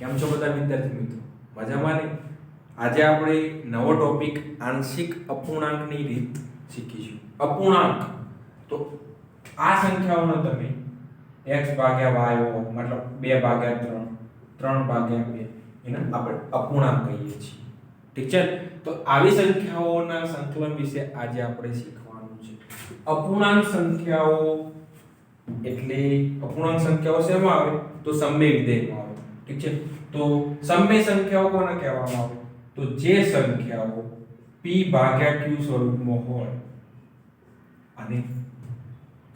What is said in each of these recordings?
કેમ છો બધા વિદ્યાર્થી મિત્રો? મજામાં ને? આજે આપણે નવો ટોપિક આંશિક અપૂર્ણાંકની રીત શીખીશું. અપૂર્ણાંક તો આ સંખ્યાઓનો તમે x ભાગ્યા y મતલબ 2 ભાગ્યા 3 3 ભાગ્યા 2 એને આપણે અપૂર્ણાંક કહીએ છીએ. ઠીક છે? તો આવી સંખ્યાઓના સંકલન વિશે આજે આપણે શીખવાનું છે. અપૂર્ણાંક સંખ્યાઓ એટલે અપૂર્ણાંક સંખ્યાઓ શેમાં આવે? તો સમમેય વિધેયમાં આવે. ઠીક છે? તો સમમેય સંખ્યાઓ કોને કહેવામાં આવે? તો જે સંખ્યાઓ p ભાગ્યા q સ્વરૂપમાં હોય આને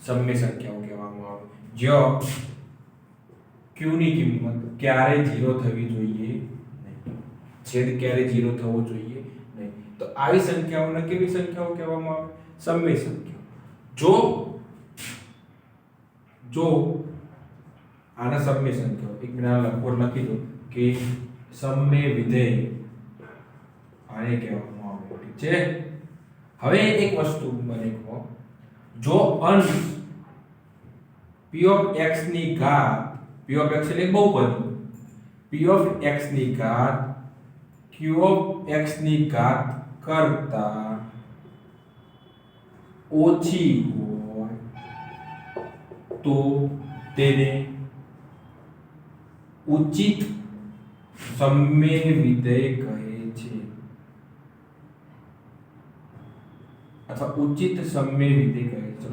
સમમેય સંખ્યાઓ કહેવામાં આવે. જ્યાં q ની કિંમત ક્યારે 0 થવી જોઈએ નહીં. છેદ ક્યારે 0 થવો જોઈએ નહીં. તો આવી સંખ્યાઓને કેવી સંખ્યાઓ કહેવામાં આવે? સમમેય સંખ્યાઓ. જો આના સમમેય સંખ્યાઓ એક મિનિટ લખો લખી દો કે સમમેય વિધેય આને કહેવામાં આવે. ઠીક છે? હવે એક વસ્તુ મને કહો, જો અંશ p of x ની ઘાત p of x એટલે બહુપદી p of x ની ઘાત q of x ની ઘાત કરતા ઓછી હોય તો તેને ઉચિત સમમેય વિધેય કહે છે અથવા ઉચિત સમમેય વિધેય કહે છે.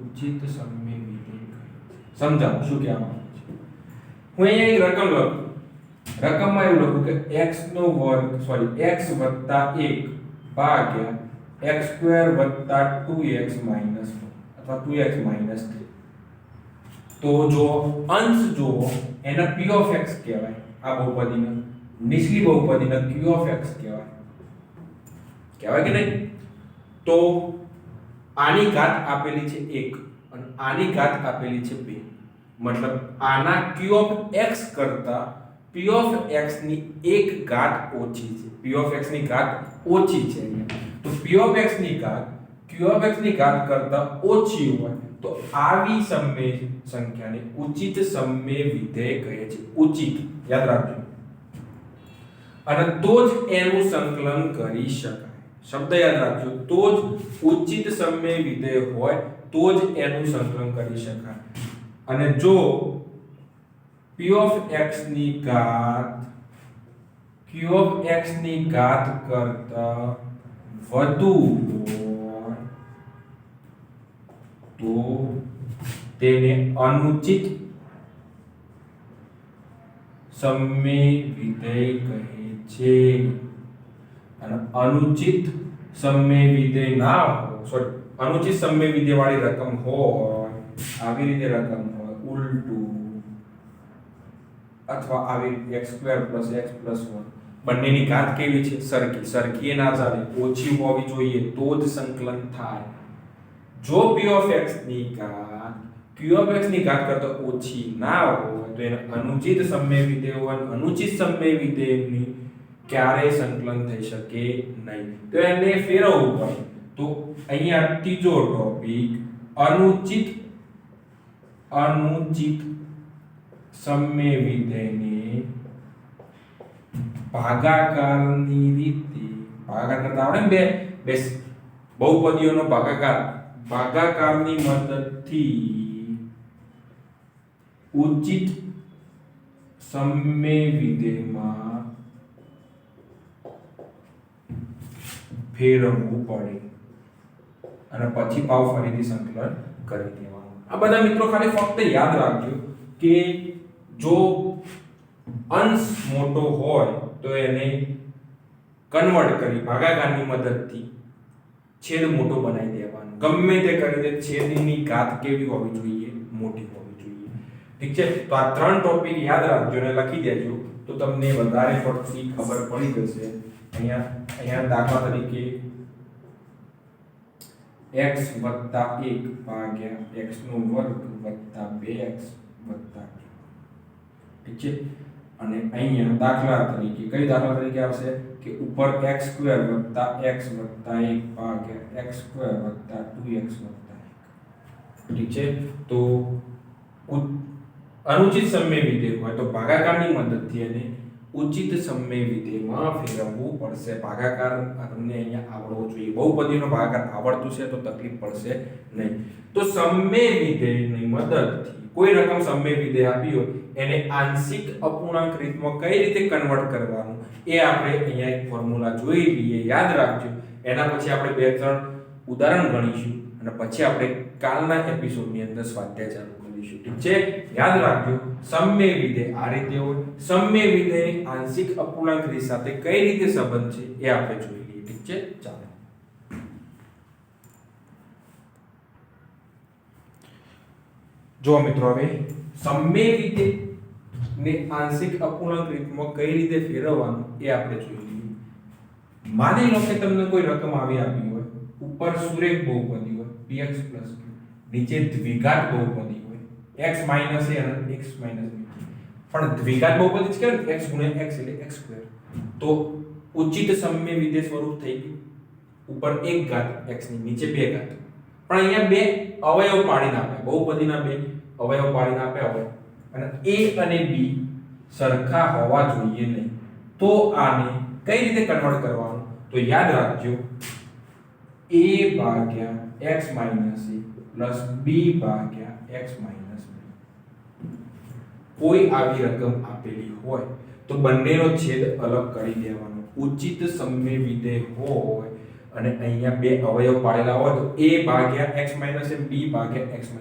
ઉચિત સમમેય વિધેય કહે છે. સમજાવો શું કહેવામાં આવે છે? હું અહીંયા એક રકમ લખું. રકમમાં એવું લખું કે x નો વર્ગ x + 1 ભાગ્યા x² + 2x - 1 અથવા 2x - 3. તો જો અંશ જો એને p of x કહેવાય, આ બહુપદીને નીચલી બહુપદીને q of x કહેવાય. કહેવાય કે નહીં? તો આની ઘાત આપેલી છે 1 અને આની ઘાત આપેલી છે 2. મતલબ આના q of x કરતા p of x ની એક ઘાત ઓછી છે. p of x ની ઘાત ઓછી છે અહીંયા. તો p of x ની ઘાત q of x ની ઘાત કરતા ઓછી હોય તો આવી સમમેય સંખ્યાને ઉચિત સમમેય વિધેય કહે છે. ઉચિત યાદ રાખજો. અને તો જ એનું સંકલન કરી શકાય. શબ્દ યાદ રાખજો. તો જ ઉચિત સમમેય વિધેય હોય તો જ એનું સંકલન કરી શકાય. અને જો p of x ની ઘાત q of x ની ઘાત કરતા વધુ હોય તો તેને અનુચિત સમમેય વિધેય કહે છે. અને અનુચિત સમમેય વિધેય ના હોય, અનુચિત સમમેય વિધેય વાળી રકમ હોય, આવી રીતે રકમ હોય ઉલટું અથવા આવી x² + x + 1 બંનેની ઘાત કેવી છે? સરખી એ ના ચાલે, ઓછી હોવી જોઈએ તો જ સંકલન થાય. જો p of x ની ઘાત q of x ની ઘાત કરતા ઓછી ના હોય તો એને અનુચિત સમમેય વિધેય હોય. અનુચિત સમમેય વિધેયની ક્યારેય સંકલન થઈ શકે નહીં. તો એને ફેરવવું પડે. તો અહીંયા ત્રીજો ટોપિક અનુચિત સમમેય વિધેયને ભાગાકારની રીતે ભાગાકાર કરતા આવડે ને બે બહુપદીઓનો ભાગાકારની મદદથી ઉચિત સમમેય વિધેયમાં ફેરવવું પડે અને પછી પાવ ફરીથી સંકલન કરી દેવાનું. આ બધા મિત્રો ખાલી ફક્ત યાદ રાખજો કે જો અંશ મોટો હોય તો એને કન્વર્ટ કરી ભાગાકારની મદદથી છેદ મોટો બનાવી દેવાનો. ગમે તે કરીને છેદની ઘાત કેવી હોવી જોઈએ? મોટી હોવી જોઈએ. ઠીક છે? તો આ ત્રણ ટોપિક યાદ રાખજો અને લખી દેજો તો તમને વધારે પડતી ખબર પડી જશે. અહીંયા દાખલા તરીકે x + 1 ભાગ્યા x² + 2x + 1. ઠીક છે? અને અહીંયા દાખલા તરીકે કઈ દાખલા તરીકે આવશે કે ઉપર x² + x + 1 ભાગ્યા x² + 2x + 1. ઠીક છે? તો અનુચિત સમય વિધેય હોય તો ભાગાકારની મદદથી એને ઉચિત સમય વિધેયમાં ફેરવવું પડશે. ભાગાકાર તમને અહીંયા આવડવો જોઈએ. બહુપદીનો ભાગાકાર આવડતું છે તો તકલીફ પડશે નહીં. તો સમય વિધેયની મદદથી કોઈ રકમ સમય વિધેય આપી હોય એને આંશિક અપૂર્ણાંક રીતમાં કઈ રીતે કન્વર્ટ કરવાનું એ આપણે અહીંયા એક ફોર્મ્યુલા જોઈ લઈએ. યાદ રાખજો. એના પછી આપણે બે ત્રણ ઉદાહરણ ગણીશું અને પછી આપણે કાલના એપિસોડની અંદર સ્વાધ્યાય ચાલુ કરીશું. ઠીક છે? યાદ રાખજો સમય વિધેય આ રીતે હોય. સમય વિધેયની આંશિક અપૂર્ણાંક રીત સાથે કઈ રીતે સંબંધ છે એ આપણે જોઈ લઈએ. ઠીક છે? ચાલો. જો મિત્રો હવે સમય વિધેય ને આંશિક અપૂર્ણાંક રીતમાં કઈ રીતે ફેરવવાનું એ આપણે જોઈ લઈએ. માની લો કે તમને કોઈ રકમ આવી આપી હોય, ઉપર સુરેખ બહુપદી હોય px q, નીચે દ્વિઘાત બહુપદી હોય x - a અને x - b. પણ દ્વિઘાત બહુપદી જ કહેવાય x * x એટલે x². તો ઉચિત સમય વિધેય સ્વરૂપ થઈ ગયું. ઉપર એક ઘાત x ની નીચે બે ઘાત. પણ અહીંયા બે અવયવ પાડીને આપ્યા. બહુપદીના બે અવયવ પાડીને આપ્યા હોય અને a અને b સરખા હોવા જોઈએ નહીં. તો આને કઈ રીતે કન્વર્ટ કરવાનું? તો યાદ રાખજો a ભાગ્યા x - a પ્લસ b ભાગ્યા x - b. કોઈ આવી રકમ આપેલી હોય તો બંનેનો છેદ અલગ કરી દેવાનો. ઉચિત સમય વિધેય હોય અને અહીંયા બે અવયવ પાડેલા હોય તો a ભાગ્યા x - a b ભાગ્યા x - b.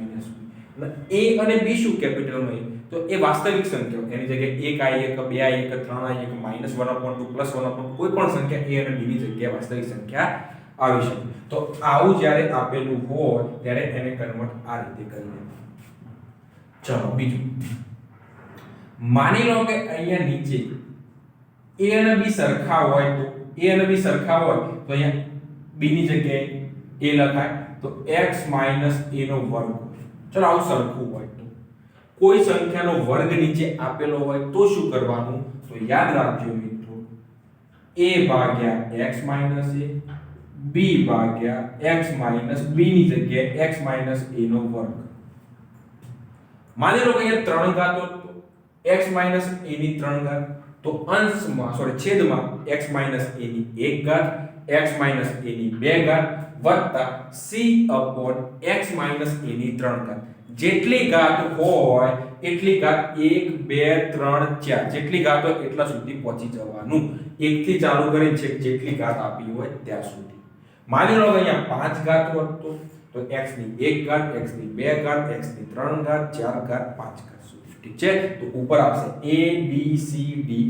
અને a અને b શું કેપિટલમાં તો એ વાસ્તવિક સંખ્યાઓ. એની જગ્યાએ 1i1 2i1 3i1 -1/2 +1/2 કોઈ પણ સંખ્યા a અને b ની જગ્યાએ વાસ્તવિક સંખ્યા આવી શકે. તો આવું જ્યારે આપેલું હોય ત્યારે એને કન્વર્ટ આ રીતે કરી દેવાનું. ચલો બીજું માની લો કે અહીંયા નીચે a અને b સરખા હોય તો અહીંયા b ની જગ્યાએ a લખાય તો x - a નો વર્ગ. ચલો આવું સરખું હોય તો કોઈ સંખ્યાનો વર્ગ નીચે આપેલો હોય તો શું કરવાનું? તો યાદ રાખજો મિત્રો a ભાગ્યા x - a b ભાગ્યા x - b ની જગ્યાએ x - a નો વર્ગ. માની લો કે અહીંયા 3 ઘાતો x - a ની 3 ઘાત તો છેદમાં x - a ની 1 ઘાત x - a ની 2 ઘાત વત્તા c/x - a ની 3 ઘાત. જેટલી ઘાત હોય એટલી ઘાત 1 2 3 4 જેટલી ઘાત હોય એટલા સુધી પહોંચી જવાનું. 1 થી ચાલુ કરીને છેક જેટલી ઘાત આપી હોય ત્યાં સુધી. માની લો કે અહીંયા 5 ઘાત હોત તો x ની 1 ઘાત x ની 2 ઘાત x ની 3 ઘાત 4 ઘાત 5 ઘાત સુધી. ઠીક છે? તો ઉપર આપશે a b c d e.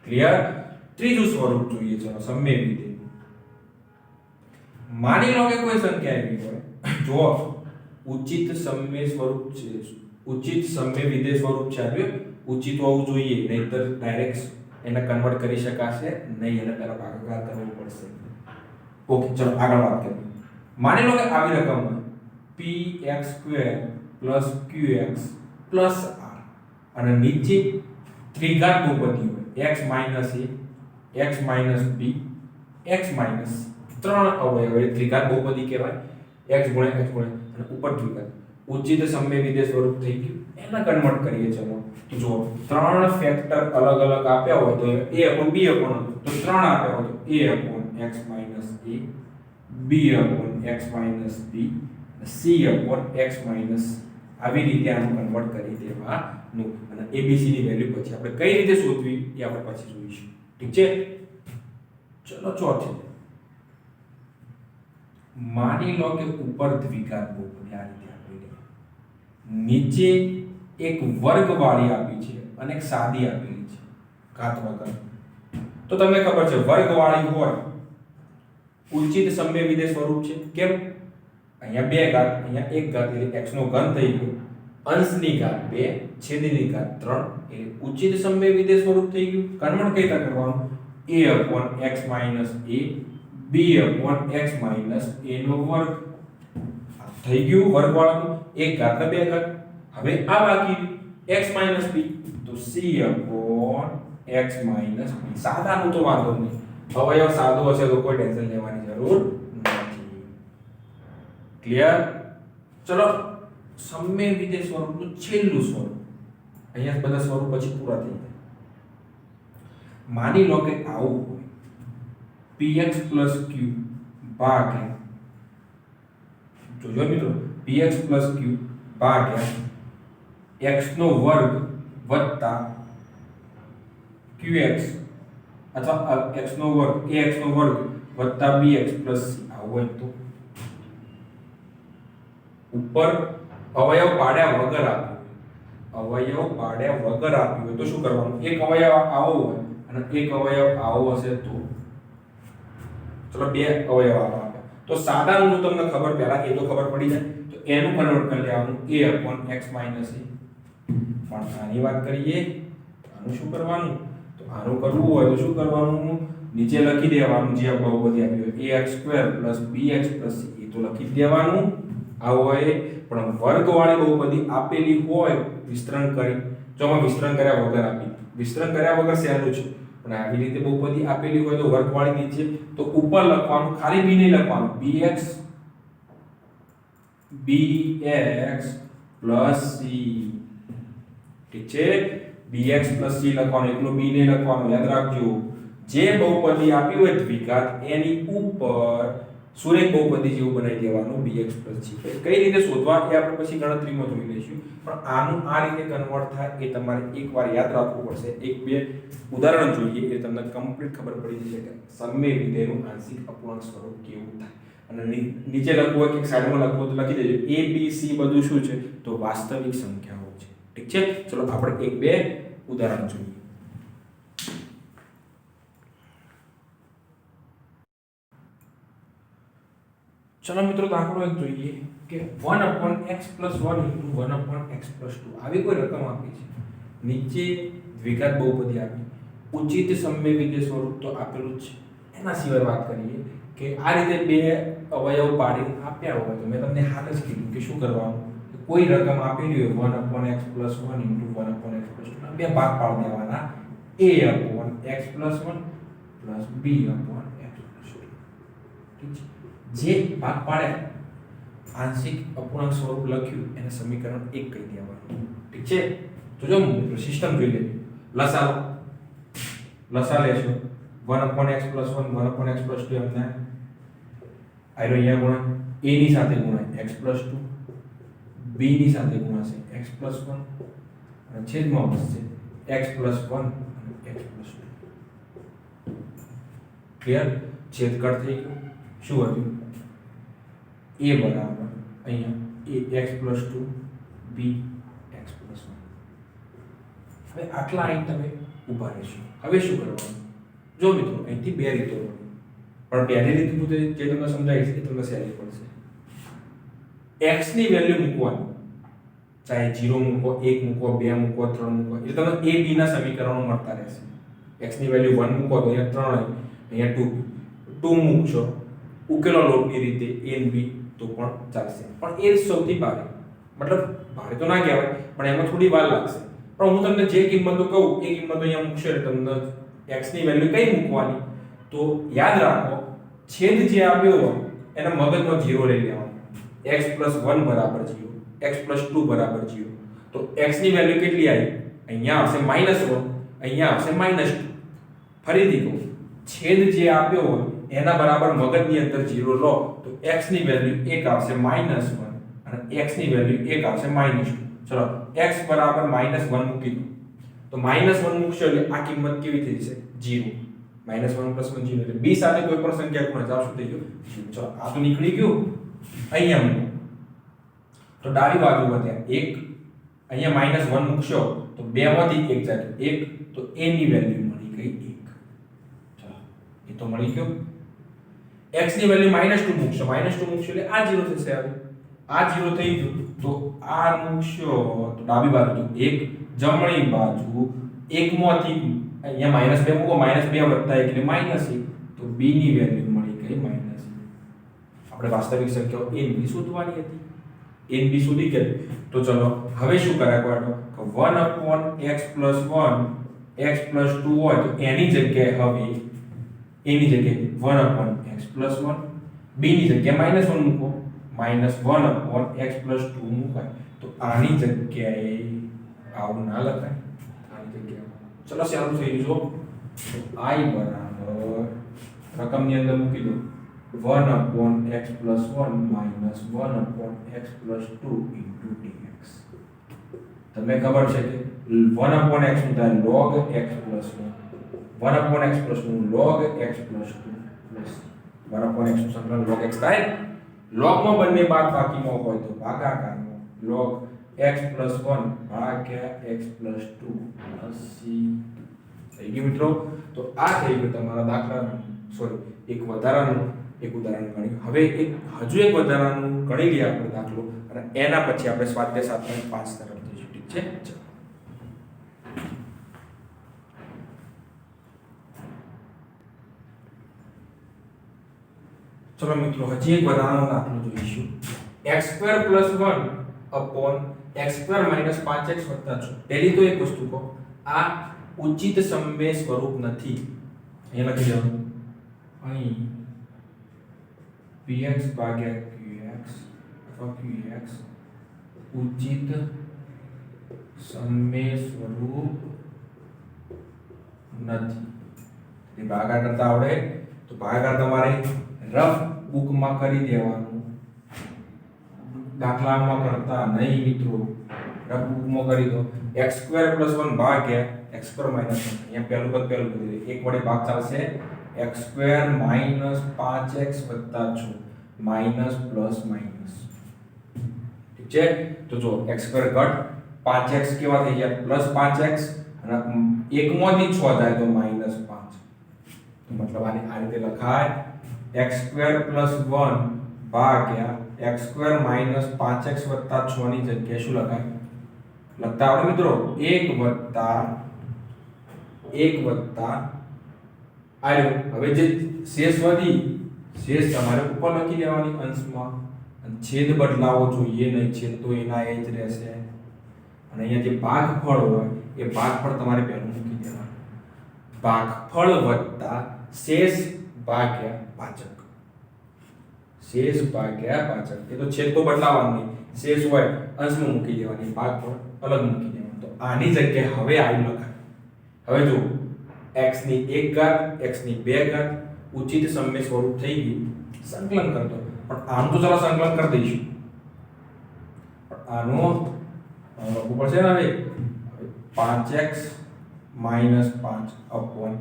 Clear? ત્રીજું સ્વરૂપ જોઈએ ચલો સમય વિધેય. માની લો કે કોઈ સંખ્યા એવી હોય જો ઉચિત સમય સ્વરૂપ છે, ઉચિત સમય વિધેય સ્વરૂપ છે. ઉચિત હોવું જોઈએ નહીતર ડાયરેક્ટ એને કન્વર્ટ કરી શકાશે નહીં. એને પહેલા ભાગાકાર કરવો પડશે. ઓકે ચલો આગળ વાત કરીએ. માની લો કે આવી રકમ હોય px² + qx + r અને નીચે ત્રિઘાત બહુપદી હોય x - a x - b x - 3 અવયવ એ ત્રિઘાત બહુપદી કહેવાય. x * x અને ઉપર દ્વિઘાત. ઉચિત સમય વિધેય સ્વરૂપ થઈ ગયું. એને કન્વર્ટ કરીએ ચલો. તો જો 3 ફેક્ટર અલગ અલગ આપ્યા હોય તો a / b / તો 3 આપ્યા હોય તો a/x - a b/x - b c/x - આવી રીતે આનું કન્વર્ટ કરી દેવાનું. અને abc ની વેલ્યુ પછી આપણે કઈ રીતે શોધવી એ આપણે પછી જોઈશું. ઠીક છે? ચલો ચોથી માની લો કે ઉપર દ્વિઘાત બહુપદી આ રીતે આપેલી, નીચે એક વર્ગવાળી આપી છે અને એક સાદી આપેલી છે ઘાત વગર. તો તમને ખબર છે વર્ગવાળી હોય ઉચિત સમય વિધેય સ્વરૂપ છે. કેમ? અહીંયા 2 ઘાત અહીંયા 1 ઘાત એટલે x નો ઘન થઈ ગયો. અંશની ઘાત 2 છેદની ઘાત 3 એટલે ઉચિત સમય વિધેય સ્વરૂપ થઈ ગયું. કન્વર્ટ કઈ રીતે કરવાનું? a/x - a b/x - a નો વર્ગ થઈ ગયું. વર્ગવાળાનું 1 ઘાત ને 2 ઘાત. હવે આ બાકી x - b તો c/x - b. સાદાનું તો વાંધો નહીં. અવયવ સાદો હશે તો કોઈ ટેન્શન લેવાની જરૂર નથી. ક્લિયર? ચલો સમય વિધેય સ્વરૂપનું છેલ્લું સ્વરૂપ. અહીંયા બધા સ્વરૂપ પછી પૂરા થઈ જાય. માની લો કે આવું હોય px + q ભાગ્યા, જોજો મિત્રો, px + q ભાગ્યા x નો વર્ગ વત્તા qx અથવા x નો વર્ગ ax નો વર્ગ વત્તા bx + c આવું હોય તો ઉપર અવયવ પાડ્યા વગર આપ્યું હોય તો શું કરવાનું? એક અવયવ આવો હોય અને એક અવયવ આવો હશે તો ચલો બે અવયવ આવા તો સાદાનું જો તમને ખબર પહેલા એ તો ખબર પડી જાય તો એનું કન્વર્ટ કરી લેવાનું a/x - a. પણ આની વાત કરીએ, આનું શું કરવાનું? તો આનું કરવું હોય તો શું કરવાનું? નીચે લખી દેવાનું જે બહુપદી આપ્યું હોય ax² + bx + c એ તો લખી જ દેવાનું. આવો હોય પણ વર્ગવાળી બહુપદી આપેલી હોય વિસ્તરણ કરી, જો અમે વિસ્તરણ કર્યા વગર આપી, વિસ્તરણ કર્યા વગર સહેલું છે, પણ આવી રીતે બહુપદી આપેલી હોય તો વર્ગવાળી નીચે તો ઉપર લખવાનું, ખાલી b નહીં લખવાનું, bx + c. ઠીક છે, bx + c લખવાનું, એકલું b નહીં લખવાનું. યાદ રાખજો, જે બહુપદી આપી હોય દ્વિઘાત એની ઉપર સુરેખ બહુપદી જેવું બનાવી દેવાનું bx + c. કઈ રીતે શોધવા એ આપણે પછી ગણતરીમાં જોઈ લઈશું, પણ આનું આ રીતે કન્વર્ટ થાય એ તમારે એકવાર યાદ રાખવું પડશે. એક બે ઉદાહરણ જોઈએ એટલે તમને કમ્પ્લીટ ખબર પડી જશે કે સમય વિધેયનું આંશિક અપૂર્ણાંક સ્વરૂપ કેવું થાય. અને નીચે લખવું હોય કે સાઈડમાં લખવું તો લખી દેજો a b c બધું શું છે? તો વાસ્તવિક સંખ્યાઓ છે. ઠીક છે, ચલો આપણે એક બે ઉદાહરણ જોઈએ. ચલો મિત્રો, દાખલો એક જોઈએ કે 1/x + 1 * 1/x + 2 આવી કોઈ રકમ આપી છે. નીચે દ્વિઘાત બહુપદી આપી, ઉચિત સમય વિધેય સ્વરૂપ તો આપેલું જ છે. એના સિવાય વાત કરીએ કે આ રીતે બે અવયવ પાડીને આપ્યા હોય તો મેં તમને હાલ જ કીધું કે શું કરવાનું? કોઈ રકમ આપેલી હોય 1/x + 1 * 1/x + 2 બે ભાગ પાડી દેવાના, a/x + 1 + b/x + 2. ઠીક છે, જે ભાગ પાડે આંશિક અપૂર્ણાંક સ્વરૂપ લખ્યું એને સમીકરણ 1 કહી દેવાનું. ઠીક છે, તો જો મિત્રો સિસ્ટમ જોઈ લેજો. લસા લેશો 1/x + 1 1/x + 2 એમને આયરો અહીંયા ગુણા, a ની સાથે ગુણાય x + 2, b ની સાથે ગુણાશે x + 1 અને છેદમાં વધશે x + 1 અને x + 2. ક્લિયર? છેદ કટ થઈ ગયો. શું હતું? a બરાબર અહીંયા x + 2 b x + 1. હવે આટલા અહીં તમે ઊભા રહેશો. હવે શું કરવાનું? જો મિત્રો, અહીંથી બે રીતો હોય, પણ પહેલી રીત હું જે તમને સમજાવીશ એ તમને સહેલી પડશે. x ની વેલ્યુ મૂકવાની, ચાહે 0 મૂકો, 1 મૂકો, 2 મૂકો, 3 મૂકો, એટલે તમને a b ના સમીકરણો મળતા રહેશે. x ની વેલ્યુ 1 મૂકો તો અહીંયા 3, અહીંયા 2 મૂકશો, ઉકેલો લોટની રીતે a અને b તો પણ ચાલશે. પણ એ સૌથી ભારે, મતલબ ભારે તો ના કહેવાય, પણ એમાં થોડી વાર લાગશે. પણ હું તમને જે કિંમતો કહું એ કિંમતો અહીંયા મૂકશો એટલે તમને x ની વેલ્યુ કઈ મૂકવાની? તો યાદ રાખો, છેદ જે આપ્યો હોય એના મગજમાં 0 લઈ લેવાનો. x + 1 = 0, x + 2 = 0. તો x ની વેલ્યુ કેટલી આવી? અહીંયા આવશે -1, અહીંયા આવશે -2. ફરીથી કહું, છેદ જે આપ્યો હોય એના બરાબર મગજની અંદર 0 લો તો x ની વેલ્યુ 1 આવશે -1 અને x ની વેલ્યુ 1 આવશે -2. ચલો x બરાબર -1 મૂકી દો તો -1 મૂકશો એટલે આ કિંમત કેવી થઈ જશે? 0. -1 + 1 0 એટલે b સાથે કોઈ પણ સંખ્યા ગુણો જાવ શું થઈ ગયું? 0. ચલો આ તો નીકળી ગયું. અહીંયા મૂકો તો ડાબી બાજુ વધ્યા 1, અહીંયા -1 મૂકશો તો 2 માંથી 1 જાય 1, તો a ની વેલ્યુ મળી ગઈ 1. ચલો એ તો મળી ગયો. x ની વેલ્યુ -2 મૂકશો, -2 મૂકશો એટલે આ 0 થશે. હવે આ 0 થઈ ગયું તો આ મૂકશો તો ડાબી બાજુ તો 1, જમણી બાજુ 1 માંથી અહીંયા -2 મૂકો, -2 + 1 એટલે -1 તો b ની વેલ્યુ મળી ગઈ -1. આપણે વાસ્તવિક સંખ્યાઓ a અને b શોધવાની હતી. a અને b શોધી ગયા તો ચલો હવે શું કર્યા કોડો કે 1/x + 1 x + 2 હોય તો એની જગ્યાએ હવે a ની જગ્યાએ 1/x + 1, b ની જગ્યાએ -1 મૂકો, -1/x + 2 મૂકાય. તો આની જગ્યાએ આવું ના લખાય, આની જગ્યાએ ચલો સારું થઈ ગયું. તો I બરાબર રકમની અંદર મૂકી દો 1/x + 1 - 1/x + 2 * dx. તમને ખબર છે કે 1/x નું થાય log x + 1, 1/x + 2 log x + 2 plus 1/x નું સંકલન log x થાય. log માં બંને બાદબાકીમાં હોય તો ભાગાકારમાં log x + 1 ભાગ્યા x + 2 c થઈ ગયું મિત્રો. તો આ થઈ ગયું તમારા દાખલાનું એક વધારાનું એક ઉદાહરણ ગણ્યું. હવે હજુ એક વધારાનું ગણી લઈએ આપણે દાખલો, અને એના પછી આપણે સ્વાધ્યાય 7.5 તરફ જઈશું. ઠીક છે? ચલો મિત્રો હજી એક વધારાનો દાખલો જોઈશું. x² + 1/x² - 5x + 6. પહેલી તો એક વસ્તુ કહો, આ ઉચિત સમમેય સ્વરૂપ નથી. અહીંયા લખી દેવાનું અહીં px ભાગ્યા qx અથવા qx ઉચિત સમમેય સ્વરૂપ નથી. એ ભાગાકાર કરતા આવડે તો ભાગાકાર તમારે રફ બુકમાં કરી દેવાનું, દાખલામાં કરતા નહીં મિત્રો. રફ બુકમાં કરી દો. x² + 1 ભાગ્યા x² - 1. અહીંયા પહેલું પદ પહેલું કરી દે. એક વડે ભાગ ચાલશે. x² - 5x + 6 minus plus minus. ઠીક છે? તો જો x² ઘટ 5x કેવા થઈ ગયા પ્લસ 5x, અને એકમાંથી 6 જાય તો -5. તો મતલબ આને આ રીતે લખાય x² + 1 ભાગ્યા x² - 5x + 6 ની જગ્યાએ શું લખાય? લખતા આવડે મિત્રો? 1 વત્તા આયો. હવે જે શેષ વધી, શેષ તમારે ઉપર લખી દેવાની અંશમાં, અને છેદ બદલાવો જોઈએ નહીં. છેદ તો એના એ જ રહેશે. અને અહીંયા જે ભાગફળ હોય એ ભાગફળ તમારે પહેલું મૂકી દેવાનું. ભાગફળ વત્તા શેષ ભાગ્યા ભાજક. શેષ ભાગ્યા ભાજક. એ તો છેદ તો બદલાવાનું નહીં. શેષ હોય અંશમાં મૂકી દેવાની, ભાગફળ અલગ મૂકી દેવાનું. તો આની જગ્યાએ હવે આવું લખાય. હવે જો x ની 1 ઘાત, x ની 2 ઘાત ઉચિત સમમેય સ્વરૂપ થઈ ગયું. સંકલન કરતો, પણ આમ તો ચાલો સંકલન કરી દઈશું. પણ આનો ઉપર છે ને હવે 5x - 5 upon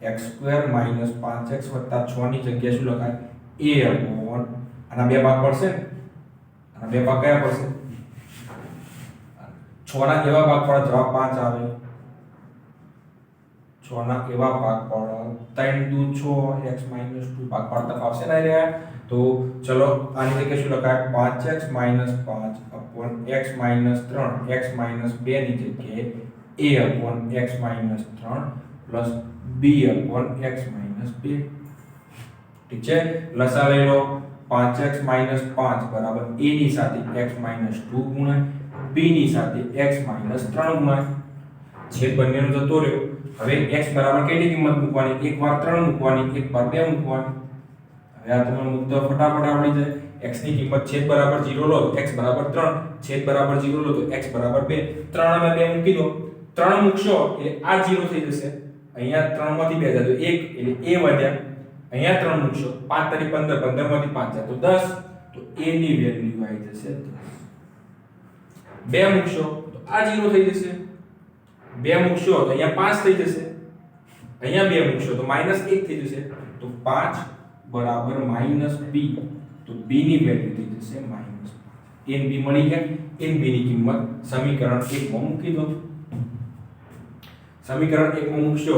x² - 5x + 6 ની જગ્યાએ શું લખાય? a upon આના બે ભાગ પડશે ને, આના બે ભાગ કયા પડશે? 6 ના એવા ભાગ પડે જવાબ 5 આવે. 6 ના એવા ભાગ પડે 3 દુ 6 x - 2 ભાગ પાડતા આવશે ને યાર. તો ચલો આની જગ્યાએ શું લખાય? 5x - 5 upon x - 3 x - 2 ની જગ્યાએ a upon x - 3 plus b upon x - 2. ઠીક છે? લસા લઈ લો. 5x - 5 બરાબર a ની સાથે x - 2 ગુણાય, b ની સાથે x - 3 ગુણાય. છેદ બંનેનો જતો રહ્યો. હવે x બરાબર કેટલી કિંમત મૂકવાની? એક વાર 3 મૂકવાની, એક વાર 2 મૂકવાની. હવે આ તમે મૂકતો ફટાફટ આવડી જાય. x ની કિંમત છેદ બરાબર 0 લો તો x બરાબર 3, છેદ બરાબર 0 લો તો x બરાબર 2. 3 અને 2 મૂકી દો. 3 મૂકશો એટલે આ 0 થઈ જશે. અહીંયા 3 માંથી 2 જાય તો 1 એટલે a વધ્યા. અહીંયા 3 મૂકશો 5 તરી 15, 15 માંથી 5 જાય તો 10. તો a ની વેલ્યુ આવી જશે 10. 2 મૂકશો તો આ 0 થઈ જશે. 2 મૂકશો તો અહીંયા 5 થઈ જશે. અહીંયા 2 મૂકશો તો -1 થઈ જશે. તો 5 બરાબર -b. તો b ની વેલ્યુ થઈ જશે -5. a અને b મળી ગયા. a અને b ની કિંમત સમીકરણ 1 માં મૂકી દો. સમીકરણ 1 માં મૂકશો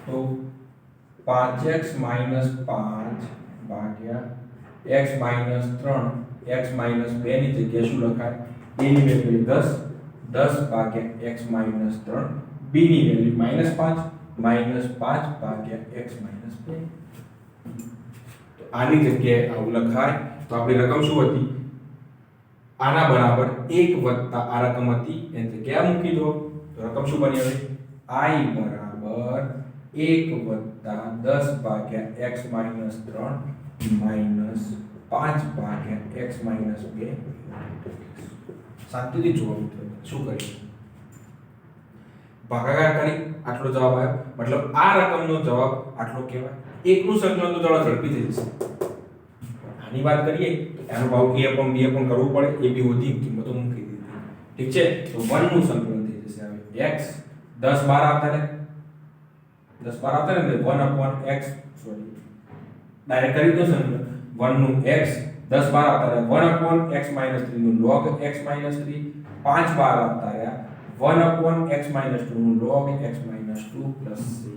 તો 5x - 5 ભાગ્યા x - 3 x - 2 ની જગ્યાએ શું લખાય? a ની વેલ્યુ 10, 10 ભાગ્યા x - 3, b ની વેલ્યુ -5, -5 ભાગ્યા x - 2. તો આની જગ્યાએ આવું લખાય. તો આપણી રકમ શું હતી? આના બરાબર 1 વત્તા આ રકમ હતી એની જગ્યાએ મૂકી દો. તો રકમ શું બની હવે? I બરાબર 1 વત્તા 10 ભાગ્યા x - 3 માઈનસ 5 ભાગ્યા x માઇનસ 2 શાંતિથી જુઓ મિત્રો શું કરીશું ભાગાકાર કરી આટલો જવાબ આવ્યો મતલબ આ રકમનો જવાબ આટલો કહેવાય એકનું સંકલન તો થોડા ઝડપી થઈ જશે આની વાત કરીએ તો એનો ભાવ a upon b upon કરવું પડે a b હોધી કિંમતો મૂકી દીધી ઠીક છે તો 1 નું સંકલન થઈ જશે હવે x 10 12 આવતા રહે 10 12 આવતા રહે એટલે 1 upon x સોરી ડાયરેક્ટ કરી દો સંકલન 1 નું x 10 12 આવતા રહે 1 upon x minus 3 નું log x minus 3 5 12 આવતા રહ્યા 1 upon x minus 2 નું log x minus 2 plus c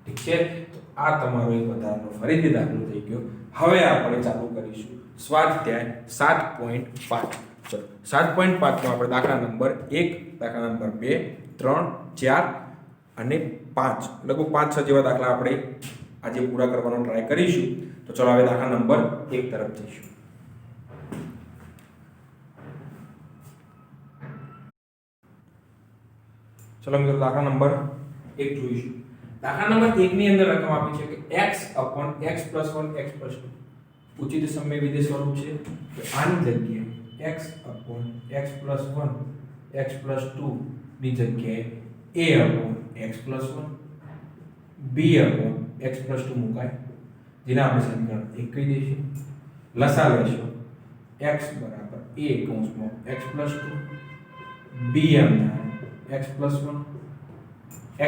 ઠીક છે તો આ તમારો એક વધારાનો ફરીથી દાખલો થઈ ગયો હવે આપણે ચાલુ કરીશું સ્વાધ્યાય 7.5 ચલો 7.5 માં આપણે દાખલા નંબર 1 દાખલા નંબર 2 3 4 અને 5 લગભગ 5 6 જેવા દાખલા આપણે આજે પૂરા કરવાનો ટ્રાય કરીશું તો ચલો હવે દાખલા નંબર 1 તરફ જઈશું ચલો મિત્રો દાખલા નંબર 1 જોઈશું દાખલા નંબર 1 ની અંદર રકમ આપી છે કે x upon x plus 1 x plus 2 ઉચિત સમય વિધેય સ્વરૂપ છે તો આની જગ્યાએ x upon x plus 1 x plus 2 ની જગ્યાએ a upon x plus 1 b upon x plus 2 મુકાય જેને આપણે સમીકરણ 1 કહી દઈશું લસા લેશું x બરાબર a કૌંસમાં x plus 2 b અંતર x plus 1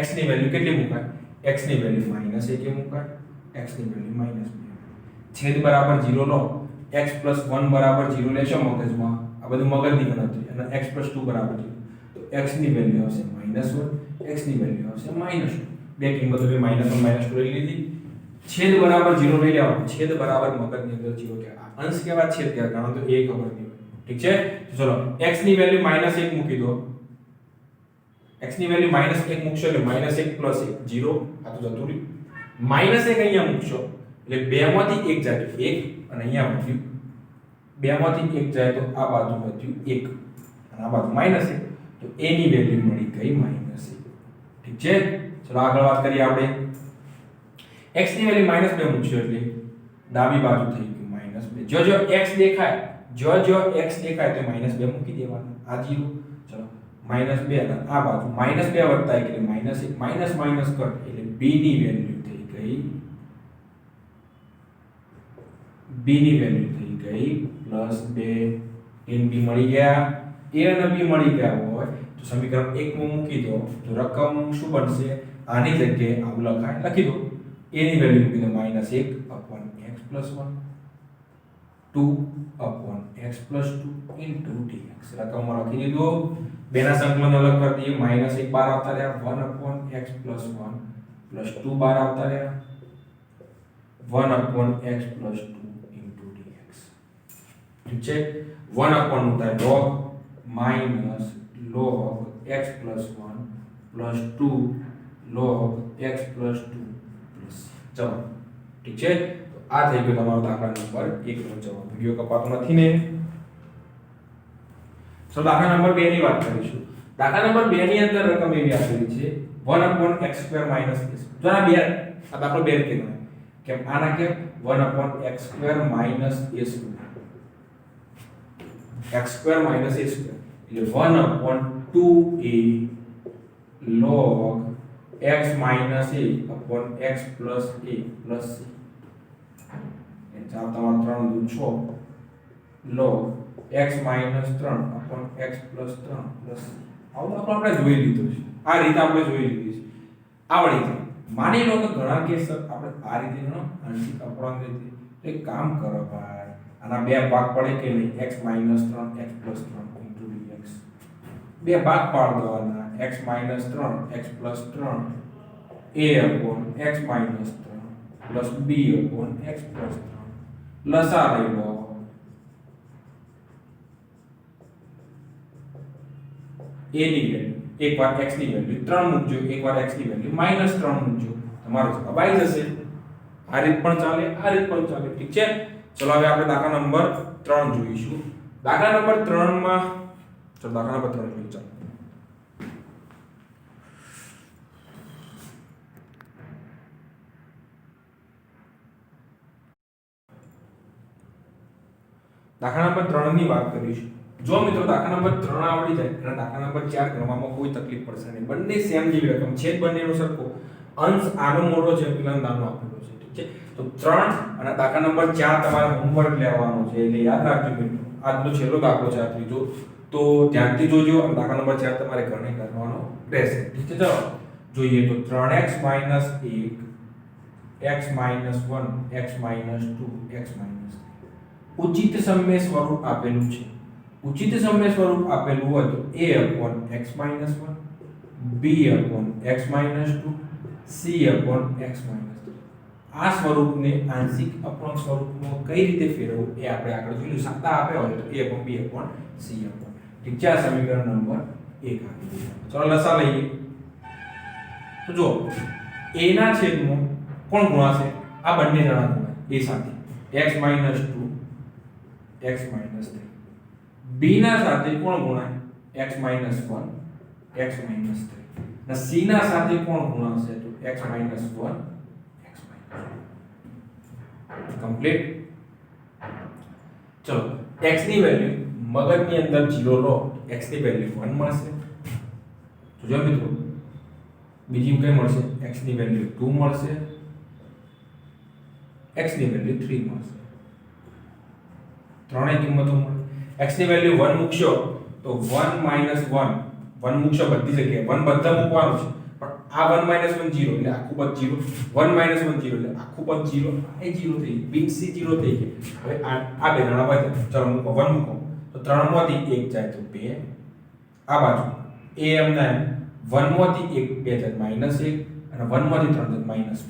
x ની વેલ્યુ કેટલી મુકાય x ની વેલ્યુ -1 મુકાય x ની વેલ્યુ -2 છેદ બરાબર 0 લો x plus 1 બરાબર 0 લેશો મગજમાં આ બધું મગજની ગણતરી અને x plus 2 બરાબર 0 તો x ની વેલ્યુ આવશે -1 x ની વેલ્યુ આવશે -2 બે કિંમતો બે -1 -2 લઈ લીધી છેદ બરાબર 0 લઈ લેવાનો છેદ બરાબર મગજની અંદર 0 કે અંશ કેવા છેદ કે ગણો તો એ ખબર નહીં ઠીક છે તો ચલો x ની વેલ્યુ -1 મૂકી દો x ની વેલ્યુ -1 મૂકશો એટલે -1 + 1 0 આ તો જતું રહ્યું -1 અહીંયા મૂકશો એટલે 2 માંથી 1 જાય તો 1 અને અહીંયા વધ્યું 2 માંથી 1 જાય તો આ બાજુ વધ્યું 1 અને આ બાજુ -1 તો a ની વેલ્યુ મળી ગઈ -1 ઠીક છે ચલો આગળ વાત કરીએ આપણે x ની વેલ્યુ -2 મૂકશો એટલે ડાબી બાજુ થઈ ગયું -2 જો x દેખાય જો x દેખાય તો -2 મૂકી દેવાનું આ 0 ચલો -2 અને આ બાજુ -2 વત્તા 1 એટલે -1 માઇનસ કટ એટલે b ની વેલ્યુ થઈ ગઈ b ની વેલ્યુ થઈ ગઈ +2 a અને b મળી ગયા a અને b મળી ગયા હોય તો સમીકરણ 1 માં મૂકી દો તો રકમ શું બનશે આની જગ્યાએ આવું લખાય લખી દો a ની વેલ્યુ મૂકી દો -1 upon x plus 1 2 upon x plus 2 into dx રકમમાં લખી દીધો બેના સંકલન અલગ કરી દઈએ -1 બાર આવતા રહ્યા 1 upon x plus 1 plus 2 બાર આવતા રહ્યા 1 upon x plus 2 into dx ઠીક છે 1 upon होता है log minus log x plus 1 plus 2 log x plus 2 plus જવાબ ઠીક છે તો આ થઈ ગયો તમારો દાખલા નંબર 1 નો જવાબ વિડિયો કપાતો નથી ને તો દાખલા નંબર 2 ની વાત કરીશું દાખલા નંબર 2 ની અંદર રકમ એવી આપેલી છે 1 upon x square minus a જો આ બે આ દાખલો 2 કહેવાય કે આના કે 1 upon x square minus a square x square minus a square એટલે 1 upon 2a log x minus a upon x plus a plus c એ ચાર તમારો 3 દૂર 6 log x minus 3 upon x plus 3 plus c આવું આપણે જોઈ લીધું છે આ રીત આપણે જોઈ લીધી છે આવડી ગઈ માની લો કે ઘણા કેસ આપણે આ રીતે ગણો આંશિક અપૂર્ણાંક રીતે એક કામ કરો ભાઈ આના બે ભાગ પડે કે નહીં x minus 3 x plus 3 into dx બે ભાગ પાડ દેવાના x minus 3 x plus 3 a upon x minus 3 plus b upon x plus 3 લસા લઈ લો a ની વેલ્યુ એકવાર x ની વેલ્યુ 3 મૂકજો એકવાર x ની વેલ્યુ -3 મૂકજો તમારો જવાબ આવી જશે આ રીત પણ ચાલે આ રીત પણ ચાલે ઠીક છે ચલો હવે આપણે દાખલા નંબર 3 જોઈશું દાખલા નંબર 3 માં ચલો દાખલા નંબર 3 જોઈએ ચાલો દાખલા નંબર 3 ની વાત કરીશું. જો મિત્રો દાખલા નંબર 3 આવડી જાય અને દાખલા નંબર 4 ગણવામાં કોઈ તકલીફ પડશે નહીં. બંને સેમ જેવી રકમ છે, બંનેનો સરખો અંશ આનો મોટો છે, પેલા નાનો આપેલો છે. ઠીક છે, તો 3 અને દાખલા નંબર 4 તમારે હોમવર્ક લેવાનો છે, એટલે યાદ રાખજો મિત્રો. આજનો છેલ્લો દાખલો છે આ ત્રીજો, તો ધ્યાનથી જોજો અને દાખલા નંબર 4 તમારે ઘરે કરવાનો રહેશે. ઠીક છે, ચાલો જોઈએ. તો 3x 1 x 1 x 2 x 3 ઉચિત સમય સ્વરૂપ આપેલું છે. ઉચિત સમય સ્વરૂપ આપેલું હોય તો a/x 1 b/x 2 c/x 3. આ સ્વરૂપને આંશિક અપૂર્ણાંક સ્વરૂપમાં કઈ રીતે ફેરવવું એ આપણે આગળ જોઈશું. સાદા આપ્યા હોય તો a/b/c. ઠીક છે, આ સમીકરણ નંબર 1 આપી દીધું. ચલો લસા લઈએ. તો જો a ના છેદમાં કોણ ગુણાશે? આ બંને જણા ગુણાય a સાથે x 2 x 3. b ના સાથે કોણ ગુણાય? x 1 x 3. અને c ના સાથે કોણ ગુણાશે? તો x 1 x કમ્પ્લીટ. ચલો x ની વેલ્યુ મગજની અંદર 0 લો, x ની વેલ્યુ 1 મળશે. તો જો મિત્રો બીજી કઈ મળશે? x ની વેલ્યુ 2 મળશે, x ની વેલ્યુ 3 મળશે. ત્રણેય કિંમતો મળે. x ની વેલ્યુ 1 મૂકશો તો 1 1 મૂકશો બધી જગ્યાએ 1 બધા મૂકવાનું છે, પણ આ 1 - 1 0 એટલે આખું પદ 0, 1 - 1 0 એટલે આખું પદ 0, એ 0 થઈ ગયું, બિન c 0 થઈ ગયું. હવે આ બે જણા વધે. ચલો મૂકો 1 મૂકો તો 3 માંથી 1 જાય તો 2. આ બાજુ a એમના 1 માંથી 1 2 જાય -1 અને 1 માંથી 3 જાય -2.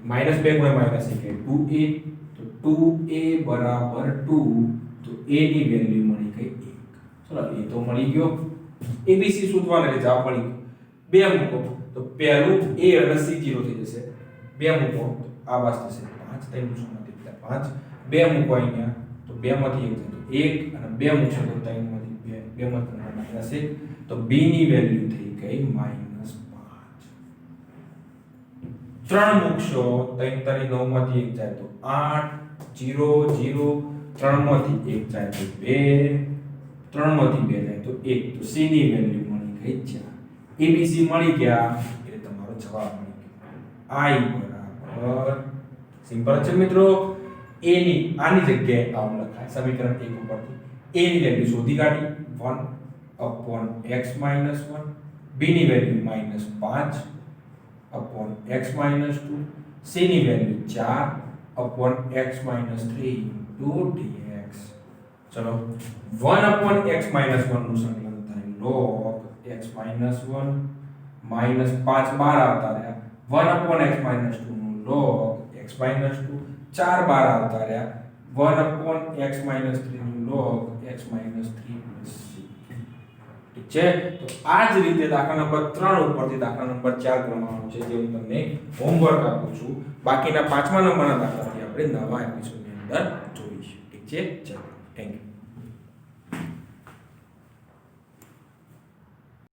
-2 ગુણ્યા -1 એટલે 2a. તો 2a બરાબર 2, તો a ની વેલ્યુ મળી ગઈ 1. ચલો એ તો મળી ગયો. abc શોધવાના એટલે જવાબ મળી ગયો. 2 મૂકો તો પહેલું a અને c 0 થઈ જશે. 2 મૂકો તો આ બાજુ થશે 5, 3 માંથી 5. 2 મૂકો અહીંયા તો 2 માંથી 1 જાય તો 1 અને 2 મૂકશો તો 3 માંથી 2 માંથી -1. તો b ની વેલ્યુ થઈ ગઈ -5. 3 મૂકશો તો 3 9 માંથી 1 જાય તો 8, 0 0. 3 માંથી 1 જાય તો 2, 3 માંથી 2 જાય તો 1. તો c ની વેલ્યુ મળી ગઈ 4. abc મળી ગયા એટલે તમારો જવાબ મળી ગયો. i બરાબર સિમ્પલ છે મિત્રો. a ની આની જગ્યાએ આવું લખાય સમીકરણ 1 ઉપરથી. a ની વેલ્યુ શોધી કાઢી 1/x 1. b ની વેલ્યુ -5 x 2. c ની વેલ્યુ 4/x 3 dx. ચલો 1/x 1 નું સંકલન થાય log x - 1 -5 12 આવતા રહ્યા. 1/x 2 નું log x - 2 4 12 આવતા રહ્યા. 1/x 3 નું log x - 3 c. ઠીક છે, તો આ જ રીતે દાખલા નંબર 3 ઉપરથી દાખલા નંબર 4 ગણવાનો છે, જે હું તમને હોમવર્ક આપું છું. બાકીના 5મા નંબરના દાખલાથી આપણે નવા એપિસોડની અંદર જોઈશું. ઠીક છે, ચલો થેન્ક યુ.